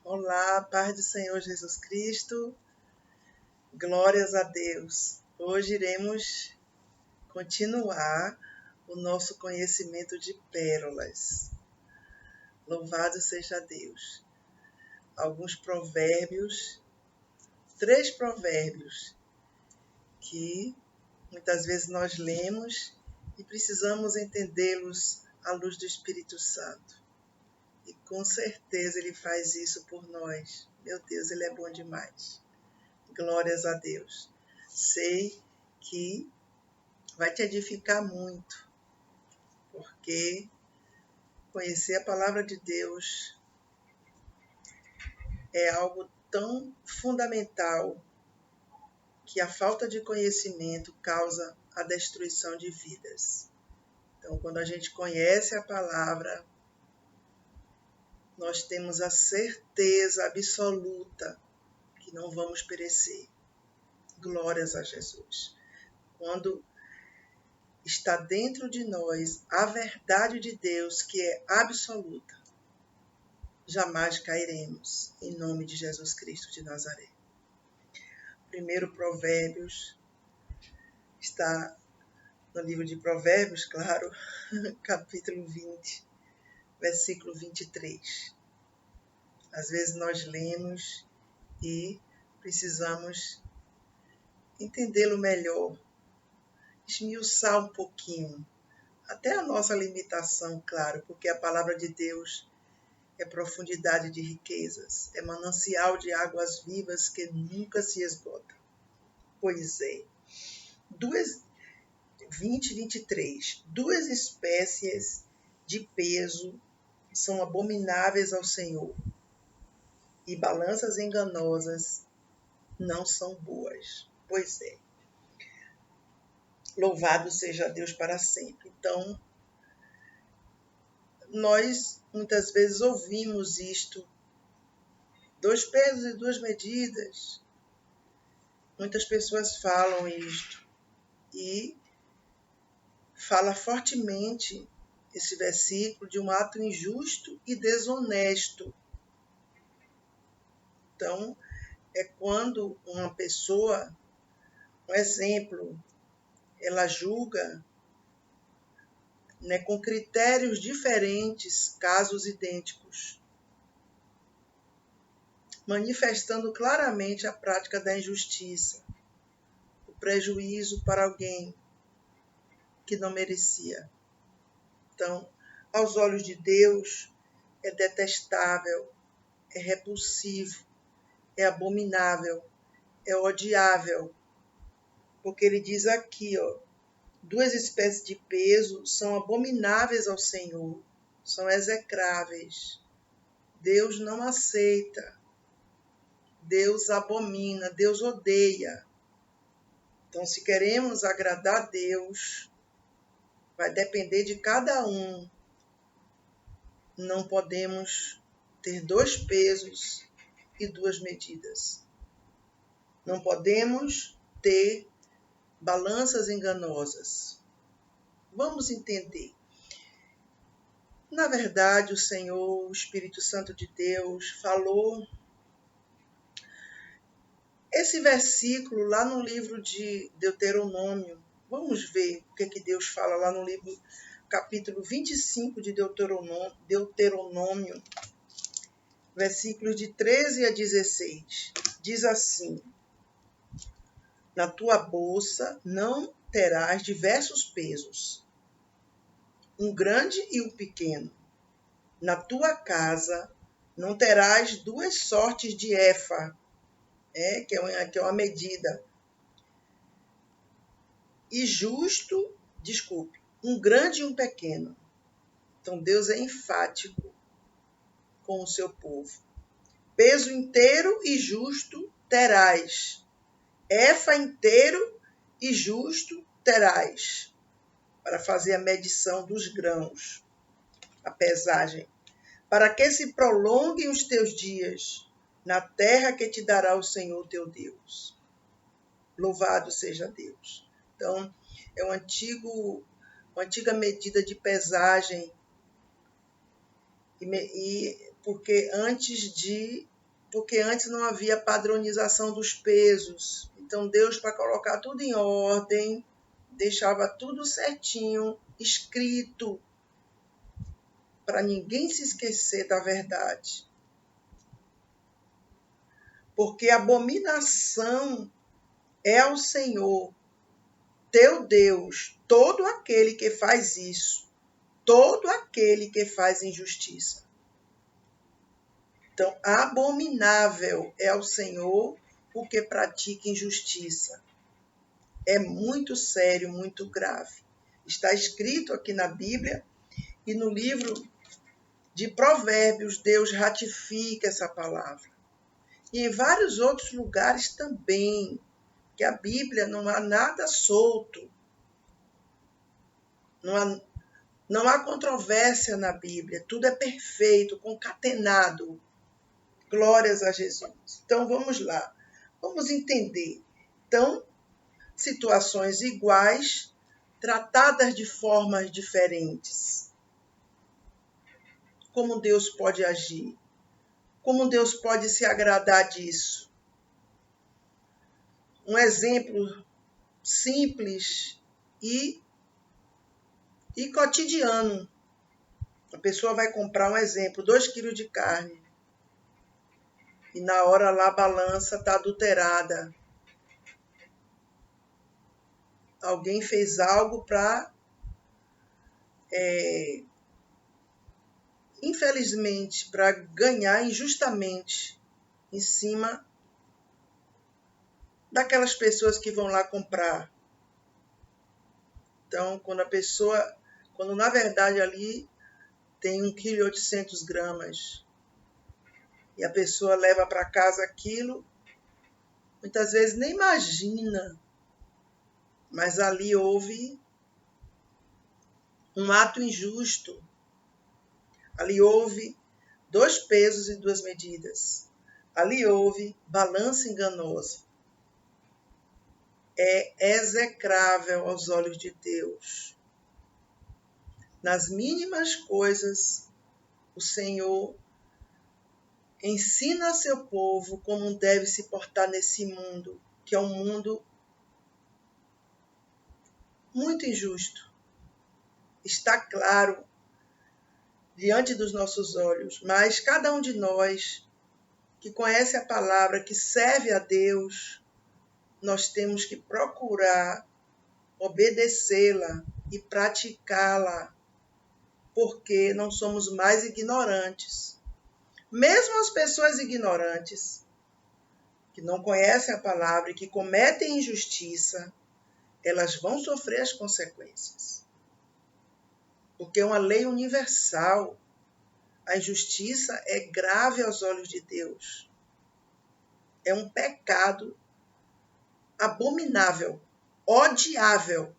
Olá, paz do Senhor Jesus Cristo, glórias a Deus. Hoje iremos continuar o nosso conhecimento de pérolas. Louvado seja Deus. Alguns provérbios, 3 provérbios que muitas vezes nós lemos e precisamos entendê-los à luz do Espírito Santo. E com certeza Ele faz isso por nós. Meu Deus, Ele é bom demais. Glórias a Deus. Sei que vai te edificar muito, porque conhecer a palavra de Deus é algo tão fundamental que a falta de conhecimento causa a destruição de vidas. Então, quando a gente conhece a palavra, nós temos a certeza absoluta que não vamos perecer. Glórias a Jesus. Quando está dentro de nós a verdade de Deus, que é absoluta, jamais cairemos, em nome de Jesus Cristo de Nazaré. Primeiro Provérbios está no livro de Provérbios, claro, capítulo 20, versículo 23. Às vezes nós lemos e precisamos entendê-lo melhor, esmiuçar um pouquinho, até a nossa limitação, claro, porque a palavra de Deus é profundidade de riquezas, é manancial de águas vivas que nunca se esgota. Pois é, 23. Duas espécies de peso são abomináveis ao Senhor, e balanças enganosas não são boas. Pois é. Louvado seja Deus para sempre. Então, nós muitas vezes ouvimos isto, 2 pesos e 2 medidas. Muitas pessoas falam isto e fala fortemente esse versículo de um ato injusto e desonesto. Então, é quando uma pessoa, um exemplo, ela julga, com critérios diferentes casos idênticos, manifestando claramente a prática da injustiça, o prejuízo para alguém que não merecia. Então, aos olhos de Deus, é detestável, é repulsivo, é abominável, é odiável, porque ele diz aqui, 2 espécies de peso são abomináveis ao Senhor, são execráveis. Deus não aceita, Deus abomina, Deus odeia. Então, se queremos agradar a Deus, vai depender de cada um. Não podemos ter 2 pesos e 2 medidas. Não podemos ter balanças enganosas. Vamos entender. Na verdade, o Senhor, o Espírito Santo de Deus, falou esse versículo lá no livro de Deuteronômio. Vamos ver o que Deus fala lá no livro, capítulo 25 de Deuteronômio, versículos de 13 a 16. Diz assim: na tua bolsa não terás diversos pesos, um grande e um pequeno. Na tua casa não terás 2 sortes de efa, que é uma medida. E um grande e um pequeno. Então Deus é enfático com o seu povo. Peso inteiro e justo terás. Efa inteiro e justo terás, para fazer a medição dos grãos, a pesagem, para que se prolonguem os teus dias na terra que te dará o Senhor teu Deus. Louvado seja Deus. Então, é uma antiga medida de pesagem, porque antes de porque antes não havia padronização dos pesos. Então Deus, para colocar tudo em ordem, deixava tudo certinho, escrito, para ninguém se esquecer da verdade. Porque abominação é ao Senhor, teu Deus, todo aquele que faz isso, todo aquele que faz injustiça. Então, abominável é ao Senhor o que pratica injustiça. É muito sério, muito grave. Está escrito aqui na Bíblia e no livro de Provérbios, Deus ratifica essa palavra. E em vários outros lugares também, que a Bíblia não há nada solto. Não há controvérsia na Bíblia. Tudo é perfeito, concatenado. Glórias a Jesus. Então, vamos lá. Vamos entender. Então, situações iguais, tratadas de formas diferentes. Como Deus pode agir? Como Deus pode se agradar disso? Um exemplo simples e cotidiano. A pessoa vai comprar um exemplo, 2 quilos de carne. E na hora lá a balança está adulterada. Alguém fez algo para, infelizmente, para ganhar injustamente em cima daquelas pessoas que vão lá comprar. Então, quando na verdade ali tem 1,8 kg, e a pessoa leva para casa aquilo, muitas vezes nem imagina, mas ali houve um ato injusto. Ali houve 2 pesos e 2 medidas. Ali houve balança enganosa. É execrável aos olhos de Deus. Nas mínimas coisas, o Senhor ensina a seu povo como deve se portar nesse mundo, que é um mundo muito injusto. Está claro diante dos nossos olhos, mas cada um de nós que conhece a palavra, que serve a Deus, nós temos que procurar obedecê-la e praticá-la, porque não somos mais ignorantes. Mesmo as pessoas ignorantes, que não conhecem a palavra e que cometem injustiça, elas vão sofrer as consequências. Porque é uma lei universal. A injustiça é grave aos olhos de Deus. É um pecado abominável, odiável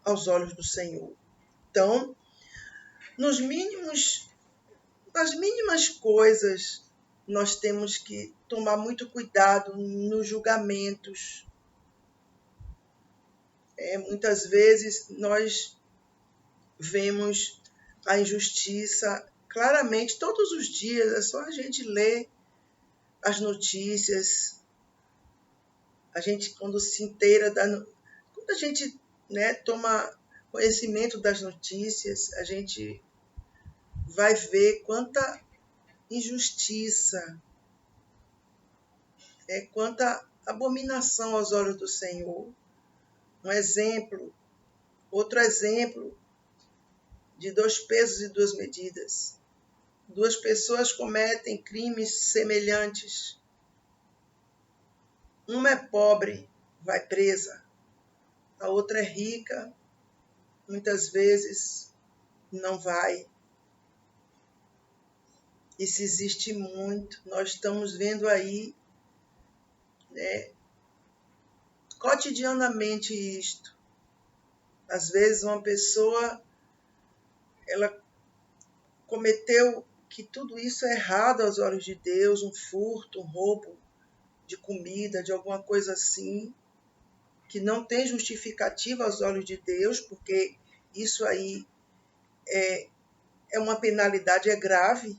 aos olhos do Senhor. Então, nas mínimas coisas, nós temos que tomar muito cuidado nos julgamentos. Muitas vezes nós vemos a injustiça claramente todos os dias. É só a gente ler as notícias. A gente, quando se inteira, quando a gente toma conhecimento das notícias, a gente vai ver quanta injustiça, quanta abominação aos olhos do Senhor. Outro exemplo de 2 pesos e 2 medidas. 2 pessoas cometem crimes semelhantes. Uma é pobre, vai presa. A outra é rica, muitas vezes não vai. Isso existe muito. Nós estamos vendo aí, cotidianamente isto. Às vezes uma pessoa, ela cometeu que tudo isso é errado aos olhos de Deus, um furto, um roubo de comida, de alguma coisa assim, que não tem justificativa aos olhos de Deus, porque isso aí é uma penalidade, é grave,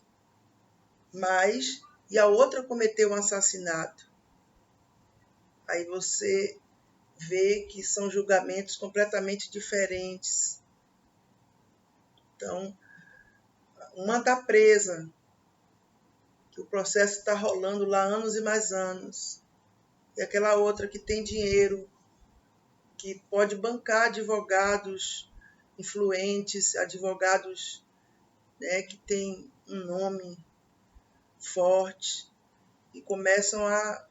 mas e a outra cometeu um assassinato. Aí você vê que são julgamentos completamente diferentes. Então, uma está presa, que o processo está rolando lá anos e mais anos. E aquela outra que tem dinheiro, que pode bancar advogados influentes, advogados, né, que têm um nome forte, e começam a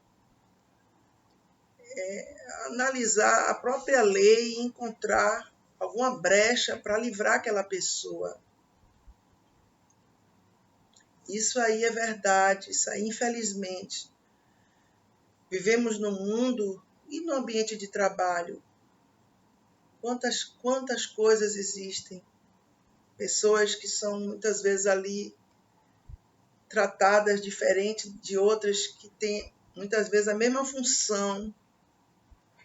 analisar a própria lei e encontrar alguma brecha para livrar aquela pessoa. Isso aí é verdade, isso aí, infelizmente. Vivemos no mundo e no ambiente de trabalho. Quantas coisas existem. Pessoas que são muitas vezes ali tratadas diferente de outras que têm muitas vezes a mesma função,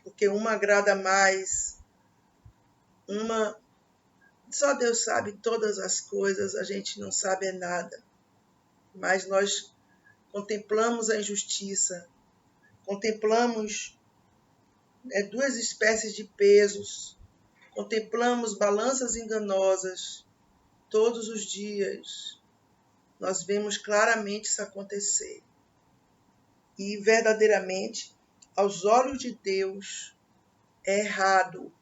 porque uma agrada mais, uma... Só Deus sabe todas as coisas, a gente não sabe nada. Mas nós contemplamos a injustiça, contemplamos duas espécies de pesos, contemplamos balanças enganosas todos os dias. Nós vemos claramente isso acontecer. E verdadeiramente, aos olhos de Deus, é errado.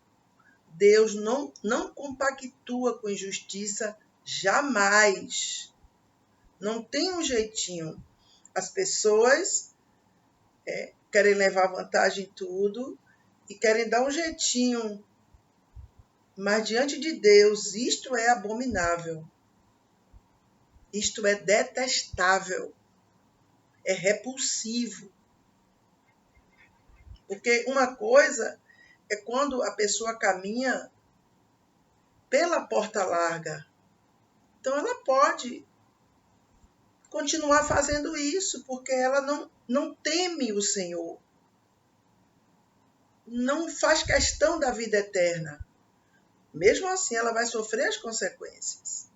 Deus não compactua com injustiça jamais. Não tem um jeitinho. As pessoas querem levar vantagem em tudo e querem dar um jeitinho. Mas diante de Deus, isto é abominável. Isto é detestável. É repulsivo. Porque uma coisa é quando a pessoa caminha pela porta larga. Então ela pode continuar fazendo isso, porque ela não teme o Senhor. Não faz questão da vida eterna. Mesmo assim, ela vai sofrer as consequências.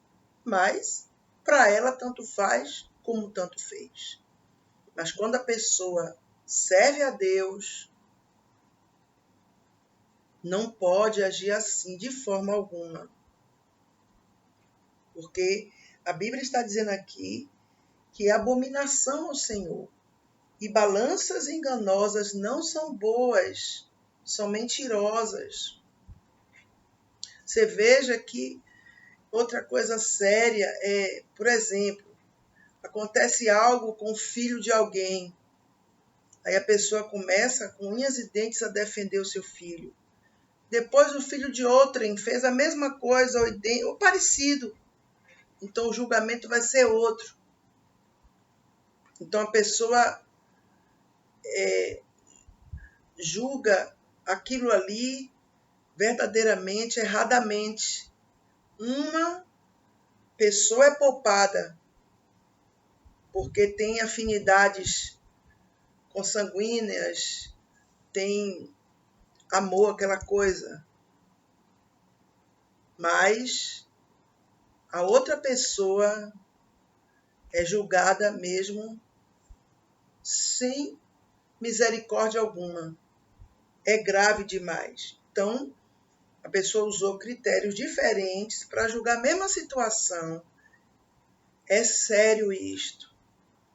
Mas, para ela, tanto faz como tanto fez. Mas quando a pessoa serve a Deus, não pode agir assim de forma alguma. Porque a Bíblia está dizendo aqui que é abominação ao Senhor. E balanças enganosas não são boas, são mentirosas. Você veja que outra coisa séria é, por exemplo, acontece algo com o filho de alguém. Aí a pessoa começa com unhas e dentes a defender o seu filho. Depois o filho de outrem fez a mesma coisa ou parecido. Então o julgamento vai ser outro. Então a pessoa julga aquilo ali verdadeiramente, erradamente. Uma pessoa é poupada porque tem afinidades consanguíneas, tem amor, aquela coisa. Mas a outra pessoa é julgada mesmo sem misericórdia alguma. É grave demais. Então, a pessoa usou critérios diferentes para julgar a mesma situação. É sério isto.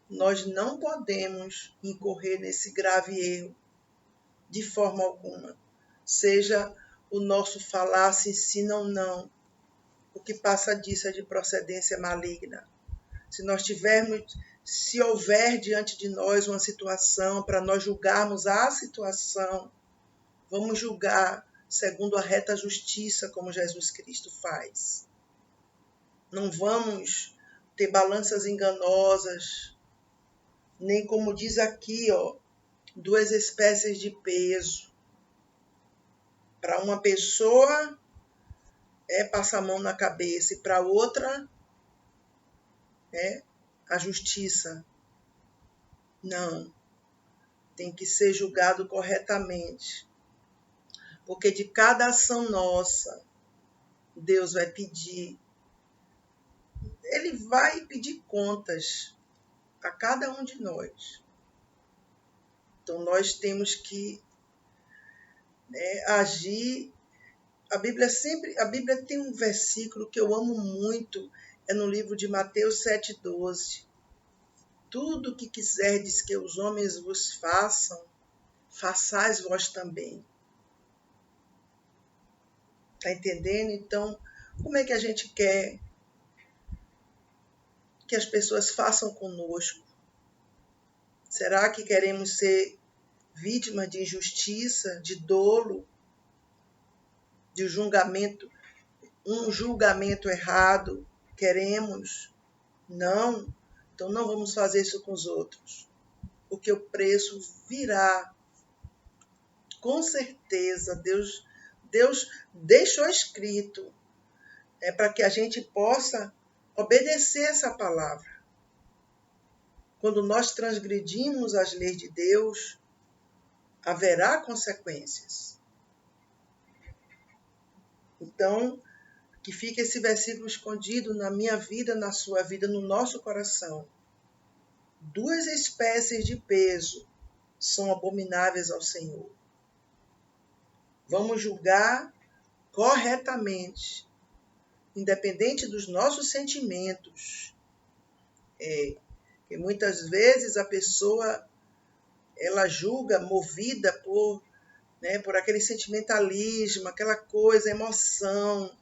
Nós não podemos incorrer nesse grave erro de forma alguma. Seja o nosso falar se ensina ou não. O que passa disso é de procedência maligna. Se houver diante de nós uma situação para nós julgarmos a situação, vamos julgar segundo a reta justiça, como Jesus Cristo faz. Não vamos ter balanças enganosas, nem como diz aqui, duas espécies de peso. Para uma pessoa passar a mão na cabeça e para outra a justiça. Não. Tem que ser julgado corretamente. Porque de cada ação nossa, Deus vai pedir. Ele vai pedir contas a cada um de nós. Então, nós temos que agir. A Bíblia tem um versículo que eu amo muito, é no livro de Mateus 7,12. Tudo o que quiserdes que os homens vos façam, façais vós também. Está entendendo? Então, como é que a gente quer que as pessoas façam conosco? Será que queremos ser vítimas de injustiça, de dolo, de julgamento, um julgamento errado? Queremos? Não. Então não vamos fazer isso com os outros, porque o preço virá. Com certeza, Deus deixou escrito para que a gente possa obedecer essa palavra. Quando nós transgredimos as leis de Deus, haverá consequências. Então, que fique esse versículo escondido na minha vida, na sua vida, no nosso coração. 2 espécies de peso são abomináveis ao Senhor. Vamos julgar corretamente, independente dos nossos sentimentos. Porque muitas vezes a pessoa ela julga movida por aquele sentimentalismo, aquela coisa, emoção.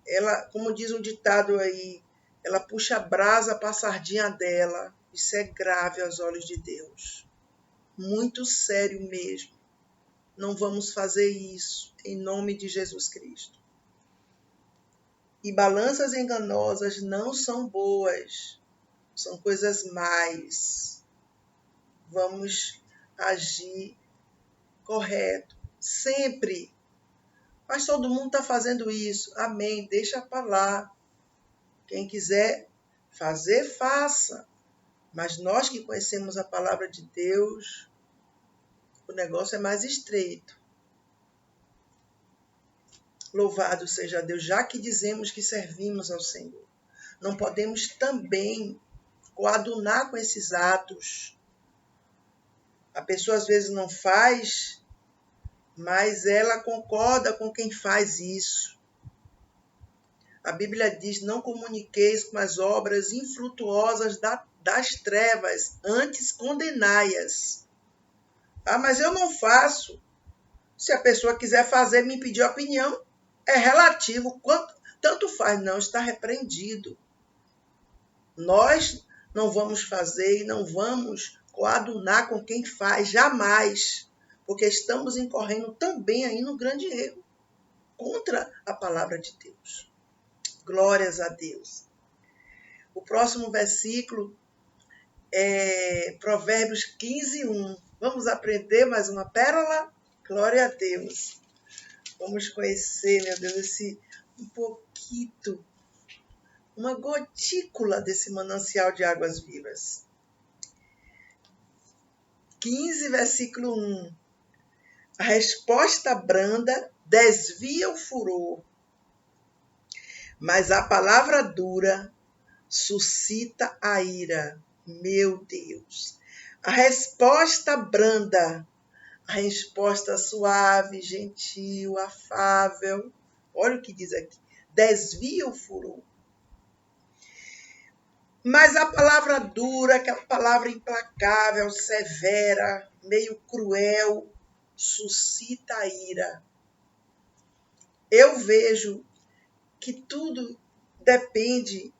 Ela, como diz um ditado aí, ela puxa a brasa para a sardinha dela. Isso é grave aos olhos de Deus. Muito sério mesmo. Não vamos fazer isso em nome de Jesus Cristo. E balanças enganosas não são boas. São coisas más. Vamos agir correto. Sempre. Mas todo mundo está fazendo isso. Amém. Deixa para lá. Quem quiser fazer, faça. Mas nós que conhecemos a palavra de Deus, o negócio é mais estreito. Louvado seja Deus, já que dizemos que servimos ao Senhor. Não podemos também coadunar com esses atos. A pessoa às vezes não faz, mas ela concorda com quem faz isso. A Bíblia diz, não comuniqueis com as obras infrutuosas das trevas, antes condenai-as. Ah, mas eu não faço. Se a pessoa quiser fazer, me pedir opinião, é relativo. Tanto faz, não, está repreendido. Nós não vamos fazer e não vamos coadunar com quem faz, jamais. Porque estamos incorrendo também aí no grande erro, contra a palavra de Deus. Glórias a Deus. O próximo versículo é Provérbios 15:1. Vamos aprender mais uma pérola? Glória a Deus. Vamos conhecer, meu Deus, um pouquinho, uma gotícula desse manancial de águas vivas. 15, versículo 1. A resposta branda desvia o furor, mas a palavra dura suscita a ira. Meu Deus. A resposta branda, a resposta suave, gentil, afável. Olha o que diz aqui. Desvia o furor. Mas a palavra dura, aquela palavra implacável, severa, meio cruel, suscita a ira. Eu vejo que tudo depende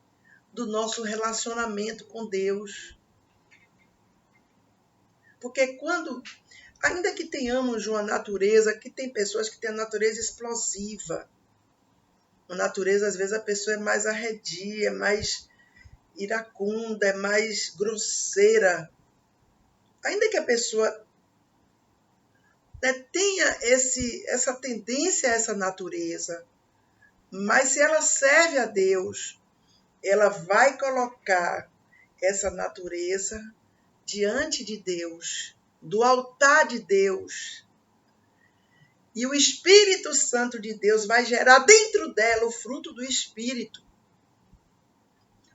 do nosso relacionamento com Deus. Porque ainda que tenhamos uma natureza, que tem pessoas que têm a natureza explosiva. A natureza, às vezes, a pessoa é mais arredia, é mais iracunda, é mais grosseira. Ainda que a pessoa tenha essa tendência a essa natureza, mas se ela serve a Deus, ela vai colocar essa natureza diante de Deus, do altar de Deus. E o Espírito Santo de Deus vai gerar dentro dela o fruto do Espírito.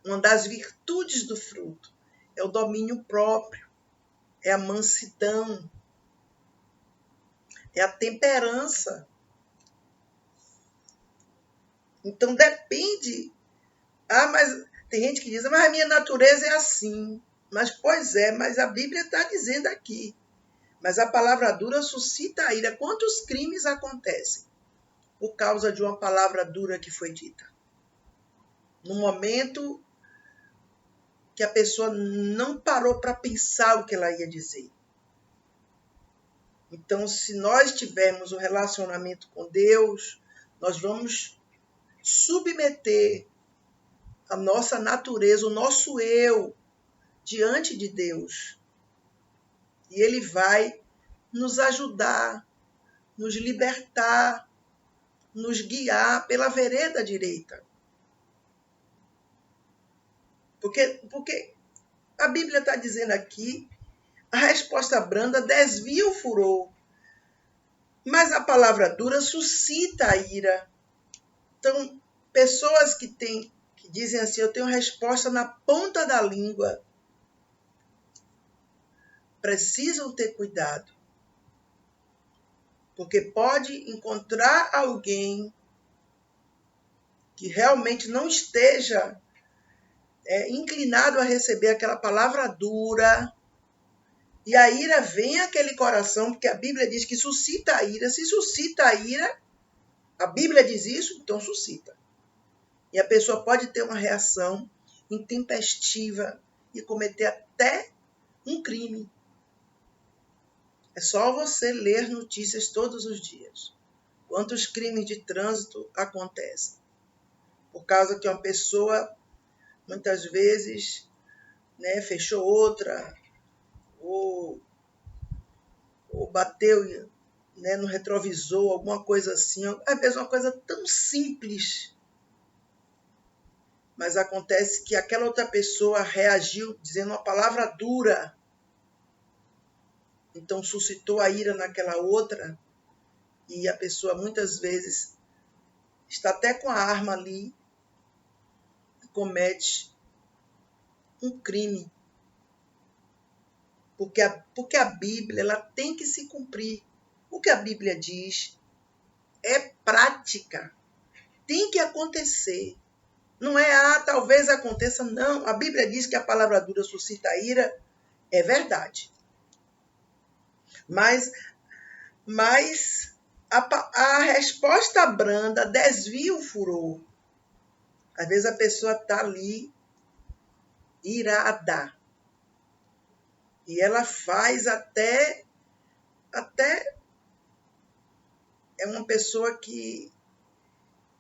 Uma das virtudes do fruto é o domínio próprio, é a mansidão, é a temperança. Então depende. Mas tem gente que diz, mas a minha natureza é assim. Mas, pois é, mas a Bíblia está dizendo aqui. Mas a palavra dura suscita a ira. Quantos crimes acontecem por causa de uma palavra dura que foi dita? No momento que a pessoa não parou para pensar o que ela ia dizer. Então, se nós tivermos um relacionamento com Deus, nós vamos submeter a nossa natureza, o nosso eu, diante de Deus. E Ele vai nos ajudar, nos libertar, nos guiar pela vereda direita. Porque a Bíblia está dizendo aqui, a resposta branda desvia o furor, mas a palavra dura suscita a ira. Então, pessoas que dizem assim, eu tenho resposta na ponta da língua, precisam ter cuidado. Porque pode encontrar alguém que realmente não esteja inclinado a receber aquela palavra dura, e a ira vem àquele coração, porque a Bíblia diz que suscita a ira. Se suscita a ira, a Bíblia diz isso, então suscita. E a pessoa pode ter uma reação intempestiva e cometer até um crime. É só você ler notícias todos os dias. Quantos crimes de trânsito acontecem? Por causa que uma pessoa, muitas vezes, fechou outra, ou bateu no retrovisor, alguma coisa assim. Às vezes uma coisa tão simples. Mas acontece que aquela outra pessoa reagiu dizendo uma palavra dura. Então suscitou a ira naquela outra. E a pessoa muitas vezes está até com a arma ali e comete um crime. Porque a Bíblia ela tem que se cumprir. O que a Bíblia diz é prática. Tem que acontecer. Não é, talvez aconteça, não. A Bíblia diz que a palavra dura suscita a ira. É verdade. Mas a resposta branda desvia o furor. Às vezes a pessoa está ali irada. E ela faz até é uma pessoa que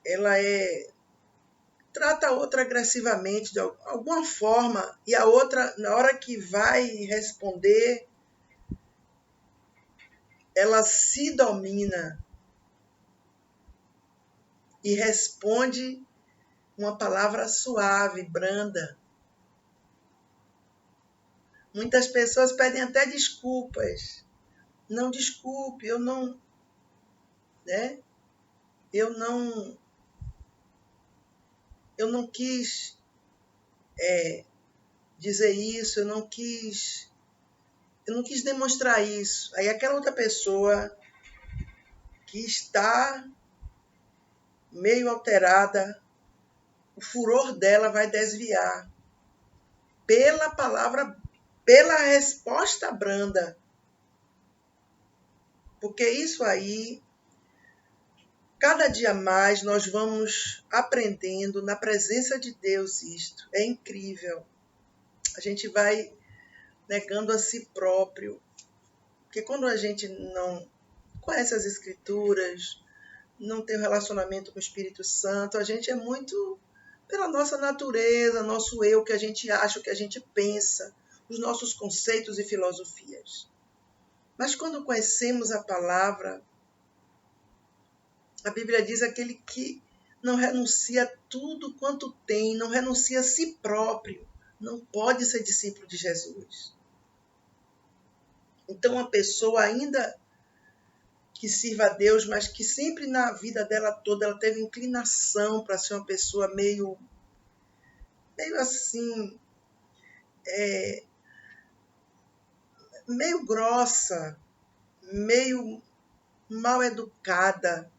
ela trata a outra agressivamente de alguma forma, e a outra, na hora que vai responder, ela se domina e responde uma palavra suave, branda. Muitas pessoas pedem até desculpas. Não, desculpe, eu não quis dizer isso, eu não quis demonstrar isso. Aí aquela outra pessoa que está meio alterada, o furor dela vai desviar pela resposta branda. Porque isso aí, cada dia mais nós vamos aprendendo na presença de Deus isto. É incrível. A gente vai negando a si próprio. Porque quando a gente não conhece as Escrituras, não tem um relacionamento com o Espírito Santo, a gente é muito pela nossa natureza, nosso eu, o que a gente acha, o que a gente pensa, os nossos conceitos e filosofias. Mas quando conhecemos a palavra, a Bíblia diz aquele que não renuncia a tudo quanto tem, não renuncia a si próprio, não pode ser discípulo de Jesus. Então, uma pessoa ainda que sirva a Deus, mas que sempre na vida dela toda ela teve inclinação para ser uma pessoa meio meio assim, meio grossa, meio mal educada,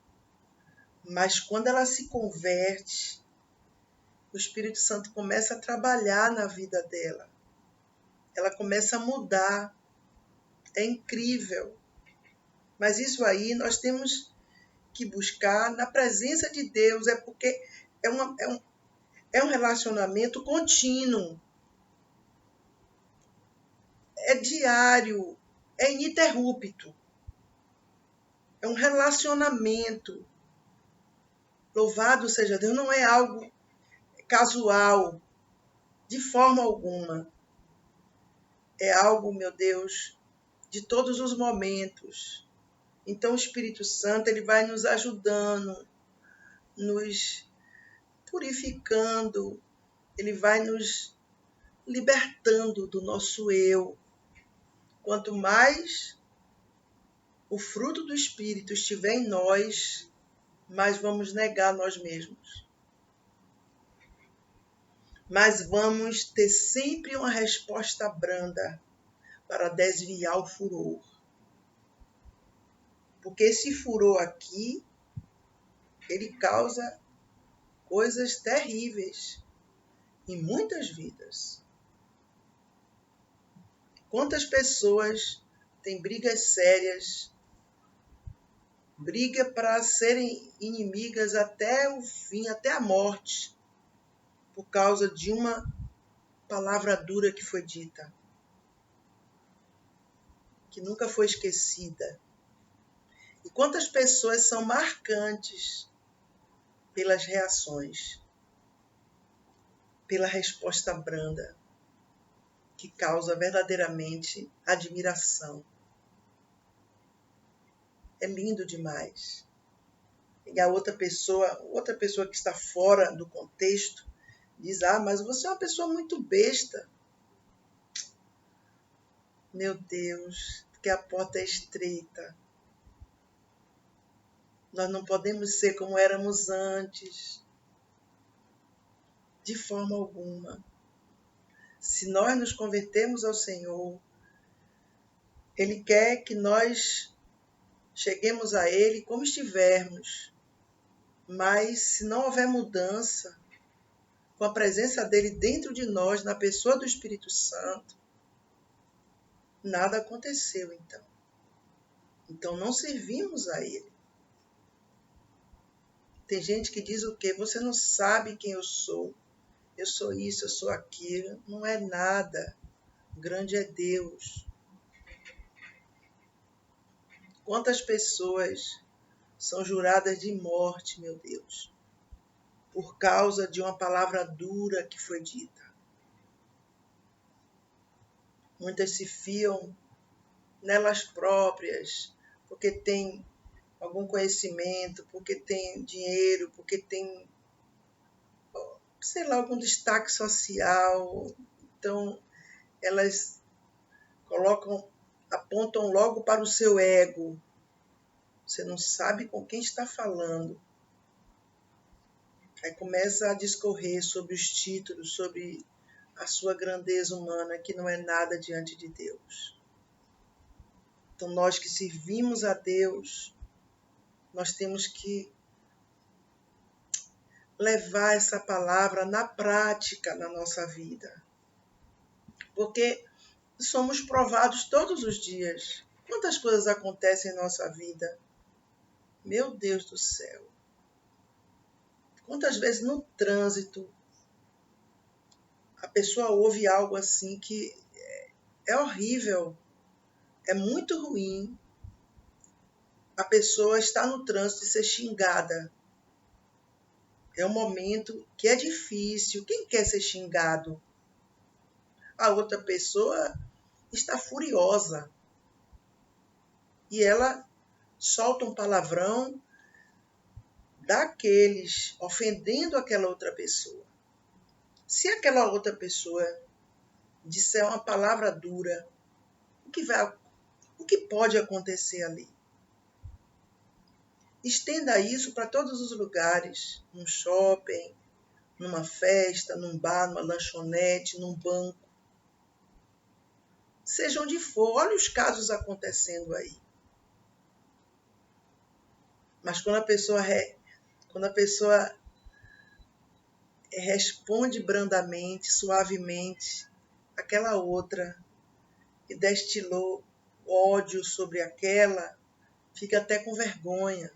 mas quando ela se converte, o Espírito Santo começa a trabalhar na vida dela. Ela começa a mudar. É incrível. Mas isso aí nós temos que buscar na presença de Deus, porque é um relacionamento contínuo, é diário, é ininterrupto, é um relacionamento. Louvado seja Deus, não é algo casual, de forma alguma. É algo, meu Deus, de todos os momentos. Então o Espírito Santo ele vai nos ajudando, nos purificando, ele vai nos libertando do nosso eu. Quanto mais o fruto do Espírito estiver em nós, mais vamos negar nós mesmos. Mas vamos ter sempre uma resposta branda para desviar o furor. Porque esse furor aqui, ele causa coisas terríveis em muitas vidas. Quantas pessoas têm brigas sérias, briga para serem inimigas até o fim, até a morte, por causa de uma palavra dura que foi dita, que nunca foi esquecida. E quantas pessoas são marcantes pelas reações, pela resposta branda, que causa verdadeiramente admiração. É lindo demais. E a outra pessoa que está fora do contexto, diz, mas você é uma pessoa muito besta. Meu Deus, porque a porta é estreita. Nós não podemos ser como éramos antes, de forma alguma. Se nós nos convertermos ao Senhor, Ele quer que nós cheguemos a Ele como estivermos. Mas se não houver mudança, com a presença dEle dentro de nós, na pessoa do Espírito Santo, nada aconteceu então. Então não servimos a Ele. Tem gente que diz o quê? Você não sabe quem eu sou. Eu sou isso, eu sou aquilo. Não é nada. Grande é Deus. Quantas pessoas são juradas de morte, meu Deus, por causa de uma palavra dura que foi dita. Muitas se fiam nelas próprias, porque têm algum conhecimento, porque têm dinheiro, porque têm, sei lá, algum destaque social. Então, elas apontam logo para o seu ego. Você não sabe com quem está falando. Aí começa a discorrer sobre os títulos, sobre a sua grandeza humana, que não é nada diante de Deus. Então, nós que servimos a Deus, nós temos que levar essa palavra na prática na nossa vida. Porque somos provados todos os dias. Quantas coisas acontecem em nossa vida? Meu Deus do céu. Quantas vezes no trânsito a pessoa ouve algo assim que é horrível, é muito ruim. A pessoa está no trânsito e ser xingada. É um momento que é difícil. Quem quer ser xingado? A outra pessoa está furiosa. E ela solta um palavrão daqueles, ofendendo aquela outra pessoa. Se aquela outra pessoa disser uma palavra dura, o que pode acontecer ali? Estenda isso para todos os lugares, no shopping, numa festa, num bar, numa lanchonete, num banco. Seja onde for, olha os casos acontecendo aí. Mas quando a pessoa responde brandamente, suavemente, aquela outra que destilou ódio sobre aquela, fica até com vergonha.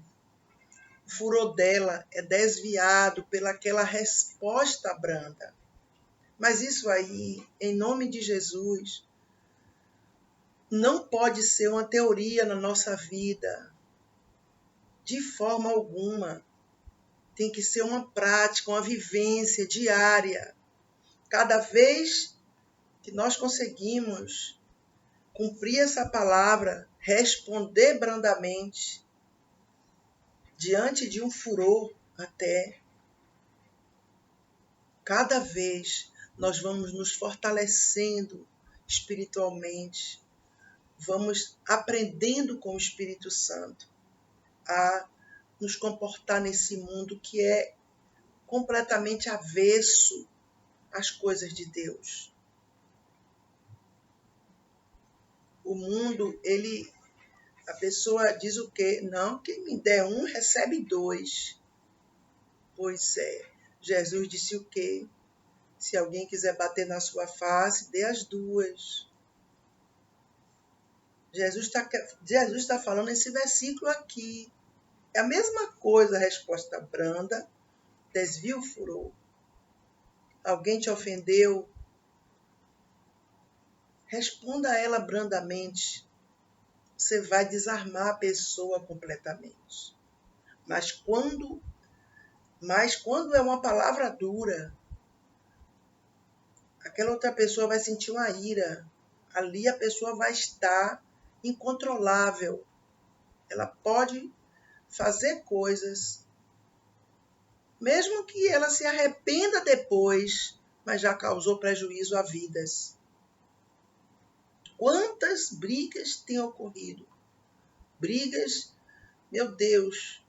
O furor dela é desviado pelaquela resposta branda. Mas isso aí, em nome de Jesus, não pode ser uma teoria na nossa vida, de forma alguma. Tem que ser uma prática, uma vivência diária. Cada vez que nós conseguimos cumprir essa palavra, responder brandamente, diante de um furor até, cada vez nós vamos nos fortalecendo espiritualmente, vamos aprendendo com o Espírito Santo a nos comportar nesse mundo que é completamente avesso às coisas de Deus. O mundo, a pessoa diz o quê? Não, quem me der um, recebe dois. Pois é, Jesus disse o quê? Se alguém quiser bater na sua face, dê as duas. Jesus está falando nesse versículo aqui. É a mesma coisa, a resposta branda, desvia o furor. Alguém te ofendeu? Responda a ela brandamente. Você vai desarmar a pessoa completamente. Mas quando é uma palavra dura, aquela outra pessoa vai sentir uma ira. Ali a pessoa vai estar incontrolável. Ela pode fazer coisas, mesmo que ela se arrependa depois, mas já causou prejuízo a vidas. Quantas brigas têm ocorrido? Brigas, meu Deus,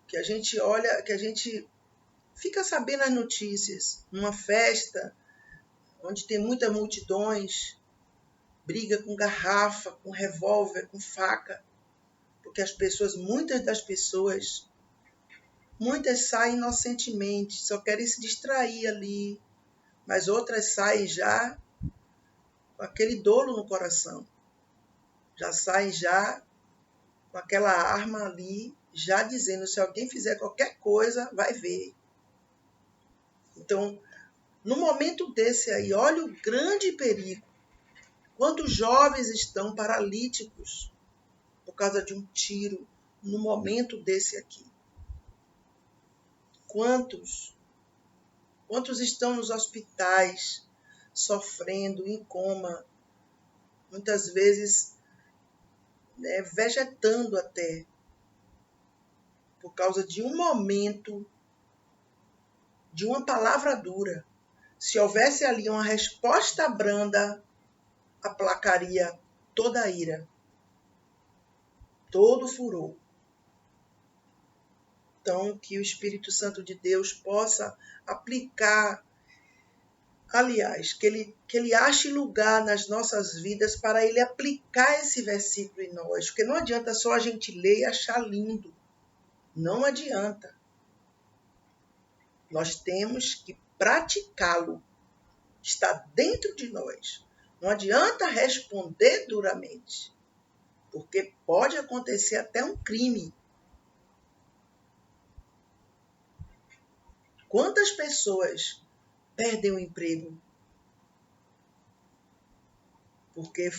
que a gente olha, que a gente fica sabendo as notícias. Numa festa, onde tem muitas multidões, briga com garrafa, com revólver, com faca. Porque muitas saem inocentemente, só querem se distrair ali. Mas outras saem já com aquele dolo no coração. Já saem já com aquela arma ali, já dizendo, se alguém fizer qualquer coisa, vai ver. Então, no momento desse aí, olha o grande perigo. Quantos jovens estão paralíticos por causa de um tiro no momento desse aqui? Quantos estão nos hospitais sofrendo em coma, muitas vezes vegetando até, por causa de um momento, de uma palavra dura. Se houvesse ali uma resposta branda, aplacaria toda a ira, todo o furor. Então, que o Espírito Santo de Deus possa aplicar, aliás, que ele ache lugar nas nossas vidas para ele aplicar esse versículo em nós. Porque não adianta só a gente ler e achar lindo. Não adianta. Nós temos que praticá-lo. Está dentro de nós. Não adianta responder duramente, porque pode acontecer até um crime. Quantas pessoas perdem o emprego? Porque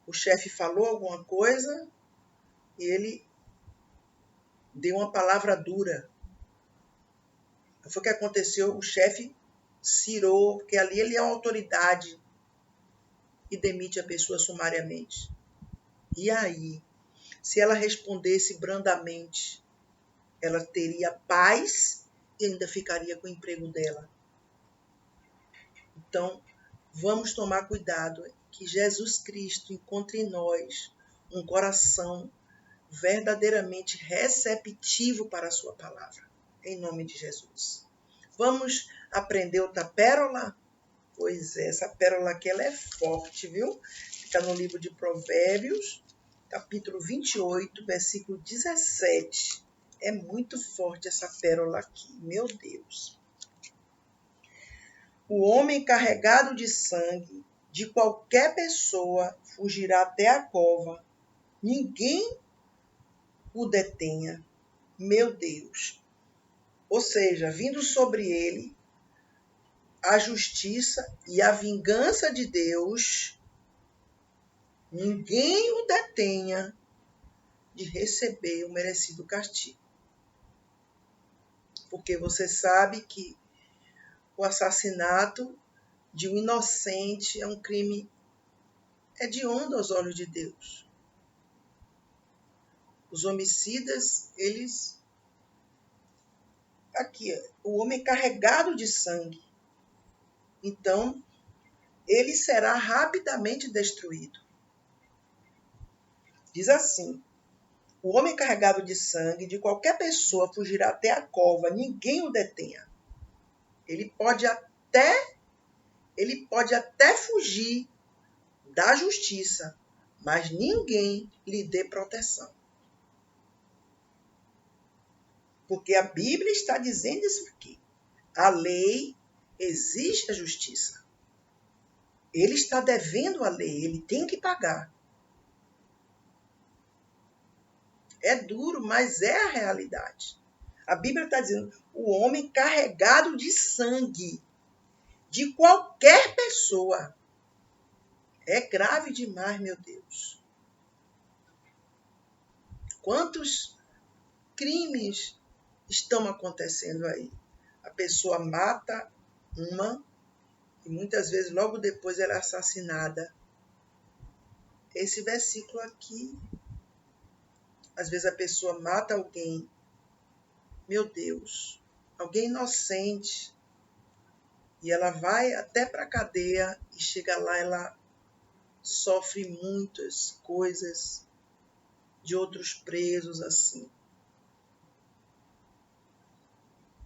o chefe falou alguma coisa e ele deu uma palavra dura. Foi o que aconteceu, o chefe cirou, porque ali ele é uma autoridade e demite a pessoa sumariamente. E aí, se ela respondesse brandamente, ela teria paz e ainda ficaria com o emprego dela. Então, vamos tomar cuidado, que Jesus Cristo encontre em nós um coração verdadeiramente receptivo para a sua palavra. em nome de Jesus. Vamos aprender outra pérola? Pois é, essa pérola aqui ela é forte, viu? Fica no livro de Provérbios, capítulo 28, versículo 17. É muito forte essa pérola aqui, meu Deus. O homem carregado de sangue de qualquer pessoa fugirá até a cova. Ninguém o detenha. Meu Deus. Ou seja, vindo sobre ele a justiça e a vingança de Deus, ninguém o detenha de receber o merecido castigo. Porque você sabe que o assassinato de um inocente é um crime hediondo aos olhos de Deus. Os homicidas, eles... Aqui, o homem carregado de sangue. Então, ele será rapidamente destruído. Diz assim: o homem carregado de sangue de qualquer pessoa fugirá até a cova, ninguém o detenha. Ele pode até fugir da justiça, mas ninguém lhe dê proteção. Porque a Bíblia está dizendo isso aqui. A lei exige a justiça. Ele está devendo a lei, ele tem que pagar. É duro, mas é a realidade. A Bíblia está dizendo, o homem carregado de sangue de qualquer pessoa. É grave demais, meu Deus. Quantos crimes estão acontecendo aí? A pessoa mata uma e muitas vezes logo depois ela é assassinada. Esse versículo aqui, às vezes a pessoa mata alguém, meu Deus, alguém inocente, e ela vai até para a cadeia e chega lá, ela sofre muitas coisas de outros presos assim.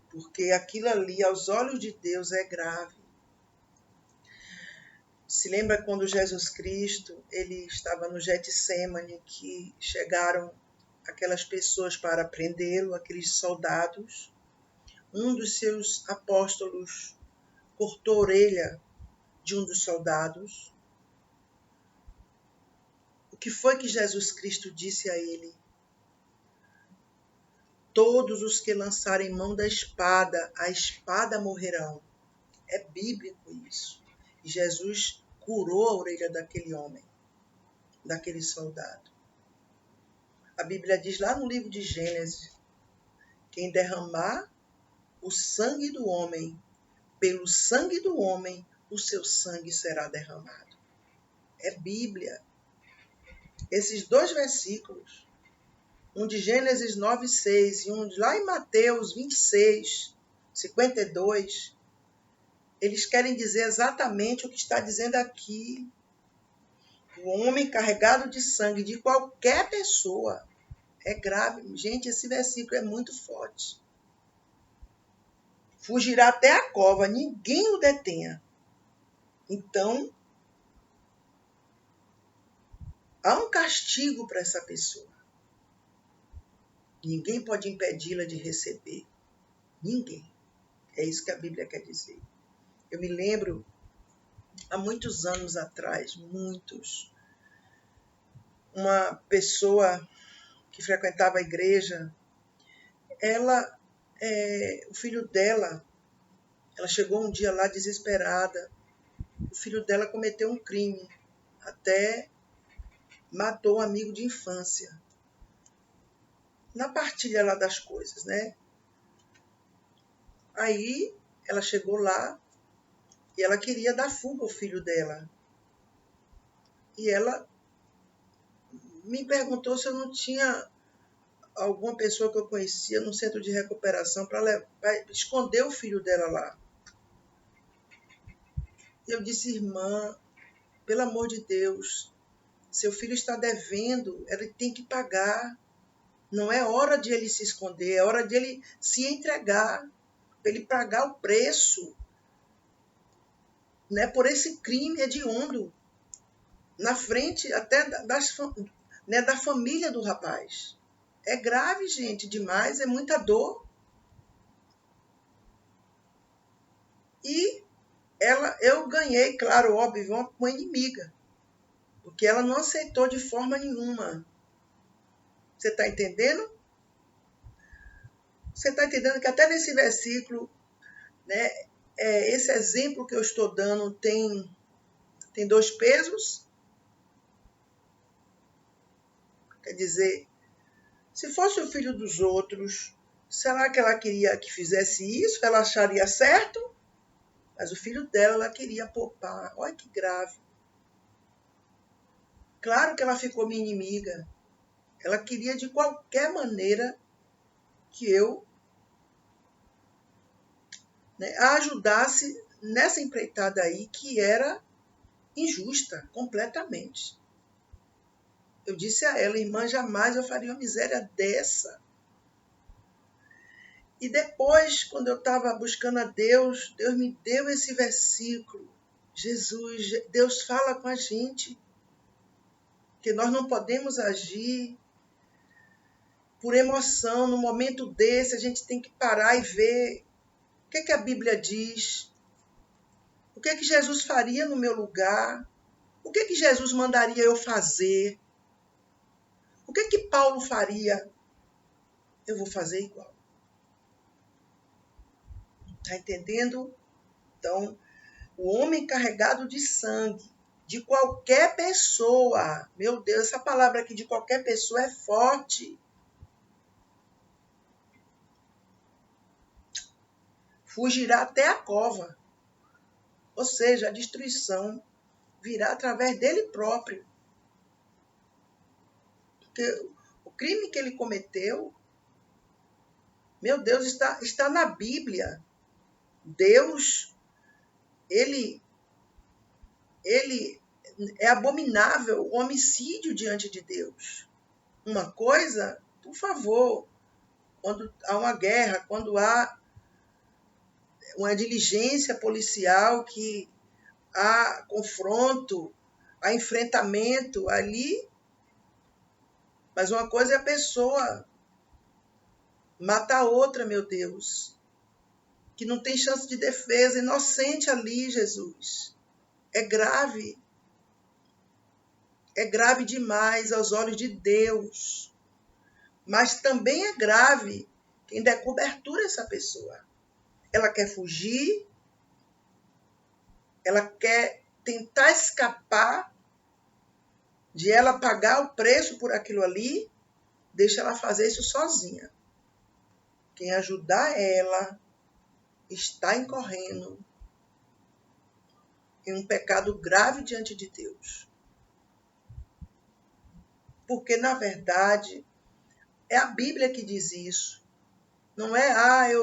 Porque aquilo ali, aos olhos de Deus, é grave. Se lembra quando Jesus Cristo, ele estava no Getsêmani, que chegaram aquelas pessoas para prendê-lo, aqueles soldados. Um dos seus apóstolos cortou a orelha de um dos soldados. O que foi que Jesus Cristo disse a ele? Todos os que lançarem mão da espada, a espada morrerão. É bíblico isso. E Jesus curou a orelha daquele homem, daquele soldado. A Bíblia diz lá no livro de Gênesis, quem derramar o sangue do homem, pelo sangue do homem, o seu sangue será derramado. É Bíblia. Esses dois versículos, um de Gênesis 9:6 e um lá em Mateus 26, 52, eles querem dizer exatamente o que está dizendo aqui. O homem carregado de sangue de qualquer pessoa é grave. Gente, esse versículo é muito forte. Fugirá até a cova, ninguém o detenha. Então, há um castigo para essa pessoa. Ninguém pode impedi-la de receber. Ninguém. É isso que a Bíblia quer dizer. Eu me lembro, há muitos anos atrás, uma pessoa que frequentava a igreja, o filho dela, ela chegou um dia lá desesperada. O filho dela cometeu um crime, até matou um amigo de infância. Na partilha lá das coisas, né? Aí ela chegou lá e ela queria dar fuga ao filho dela. E ela me perguntou se eu não tinha alguma pessoa que eu conhecia no centro de recuperação para esconder o filho dela lá. E eu disse, irmã, pelo amor de Deus, seu filho está devendo, ele tem que pagar. Não é hora de ele se esconder, é hora de ele se entregar, ele pagar o preço, né, por esse crime hediondo, na frente até da família do rapaz. É grave, gente, demais, é muita dor. E eu ganhei, claro, óbvio, uma inimiga, porque ela não aceitou de forma nenhuma. Você está entendendo? Você está entendendo que até nesse versículo, né, esse exemplo que eu estou dando tem dois pesos? Quer dizer, se fosse o filho dos outros, será que ela queria que fizesse isso? Ela acharia certo? Mas o filho dela, ela queria poupar. Olha que grave. Claro que ela ficou minha inimiga. Ela queria de qualquer maneira que eu, né, a ajudasse nessa empreitada aí que era injusta, completamente. Eu disse a ela, irmã, jamais eu faria uma miséria dessa. E depois, quando eu estava buscando a Deus, Deus me deu esse versículo. Jesus, Deus fala com a gente que nós não podemos agir por emoção. No momento desse, a gente tem que parar e ver o que a Bíblia diz, o que Jesus faria no meu lugar, o que Jesus mandaria eu fazer, o que Paulo faria, eu vou fazer igual. Está entendendo? Então, o homem carregado de sangue, de qualquer pessoa, meu Deus, essa palavra aqui de qualquer pessoa é forte. Fugirá até a cova. Ou seja, a destruição virá através dele próprio. Porque o crime que ele cometeu, meu Deus, está na Bíblia. Deus, ele é abominável o homicídio diante de Deus. Uma coisa, por favor, quando há uma guerra, quando há uma diligência policial, que há confronto, há enfrentamento ali, mas uma coisa é a pessoa matar a outra, meu Deus, que não tem chance de defesa, inocente ali, Jesus. É grave demais aos olhos de Deus, mas também é grave quem der cobertura a essa pessoa. Ela quer fugir, ela quer tentar escapar de ela pagar o preço por aquilo ali, deixa ela fazer isso sozinha. Quem ajudar ela está incorrendo em um pecado grave diante de Deus. Porque, na verdade, é a Bíblia que diz isso. Não é,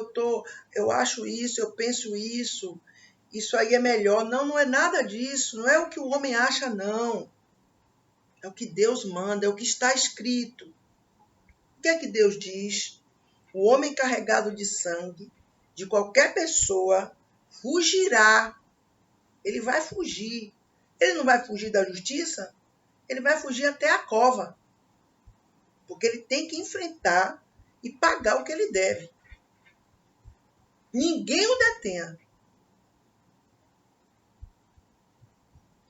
eu acho isso, eu penso isso aí é melhor. Não, não é nada disso. Não é o que o homem acha, não. É o que Deus manda, é o que está escrito. O que é que Deus diz? O homem carregado de sangue, de qualquer pessoa, fugirá. Ele vai fugir. Ele não vai fugir da justiça? Ele vai fugir até a cova. Porque ele tem que enfrentar e pagar o que ele deve. Ninguém o detenha.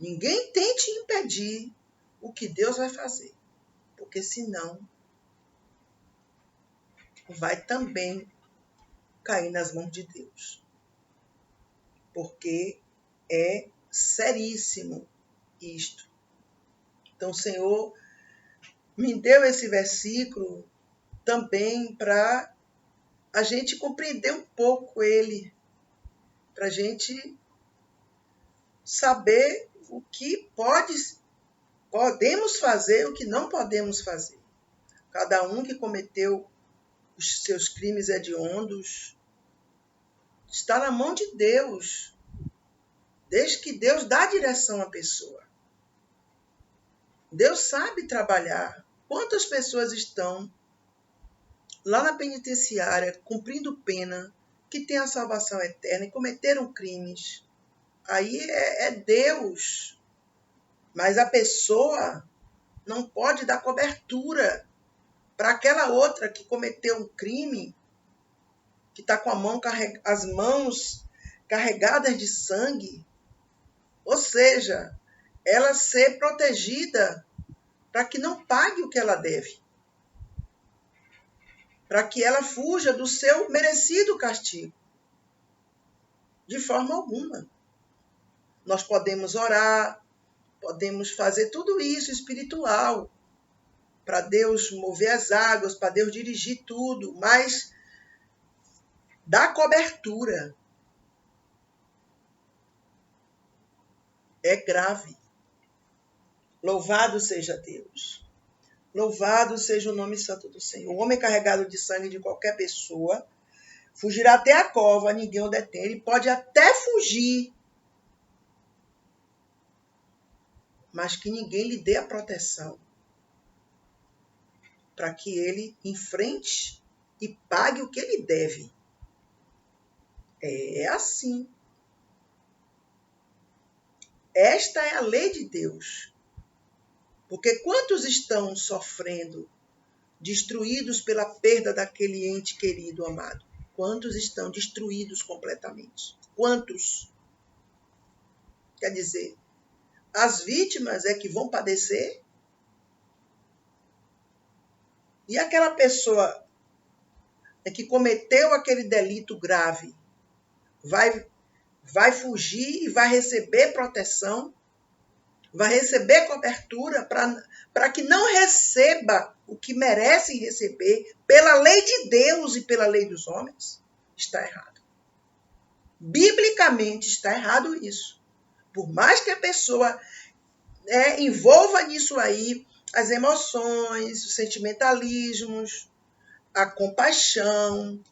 Ninguém tente impedir o que Deus vai fazer. Porque senão vai também cair nas mãos de Deus. Porque é seríssimo isto. Então, o Senhor me deu esse versículo também para a gente compreender um pouco ele, para a gente saber o que podemos fazer, o que não podemos fazer. Cada um que cometeu os seus crimes hediondos está na mão de Deus, desde que Deus dá direção à pessoa. Deus sabe trabalhar. Quantas pessoas estão lá na penitenciária, cumprindo pena, que têm a salvação eterna e cometeram crimes. Aí é Deus. Mas a pessoa não pode dar cobertura para aquela outra que cometeu um crime, que está com as mãos carregadas de sangue. Ou seja, ela ser protegida para que não pague o que ela deve. Para que ela fuja do seu merecido castigo. De forma alguma. Nós podemos orar, podemos fazer tudo isso espiritual, para Deus mover as águas, para Deus dirigir tudo, mas dar cobertura é grave. Louvado seja Deus. Louvado seja o nome santo do Senhor. O homem carregado de sangue de qualquer pessoa fugirá até a cova, ninguém o detém. Ele pode até fugir, mas que ninguém lhe dê a proteção para que ele enfrente e pague o que ele deve. É assim. Esta é a lei de Deus. Porque quantos estão sofrendo, destruídos pela perda daquele ente querido, amado? Quantos estão destruídos completamente? Quantos? Quer dizer, as vítimas é que vão padecer? E aquela pessoa que cometeu aquele delito grave vai fugir e vai receber proteção? Vai receber cobertura para que não receba o que merece receber pela lei de Deus e pela lei dos homens? Está errado. Biblicamente está errado isso. Por mais que a pessoa envolva nisso aí as emoções, os sentimentalismos, a compaixão,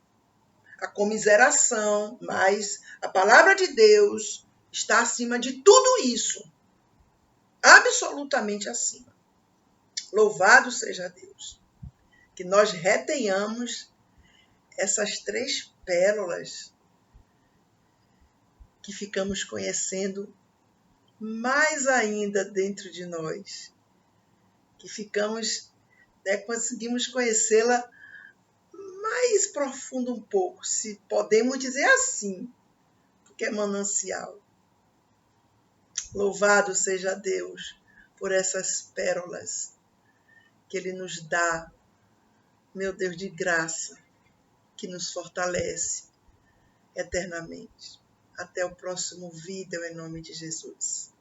a comiseração, mas a palavra de Deus está acima de tudo isso. Absolutamente acima. Louvado seja Deus. Que nós retenhamos essas 3 pérolas que ficamos conhecendo mais ainda dentro de nós. Que conseguimos conhecê-la mais profundo um pouco, se podemos dizer assim, porque é manancial. Louvado seja Deus por essas pérolas que Ele nos dá, meu Deus, de graça, que nos fortalece eternamente. Até o próximo vídeo, em nome de Jesus.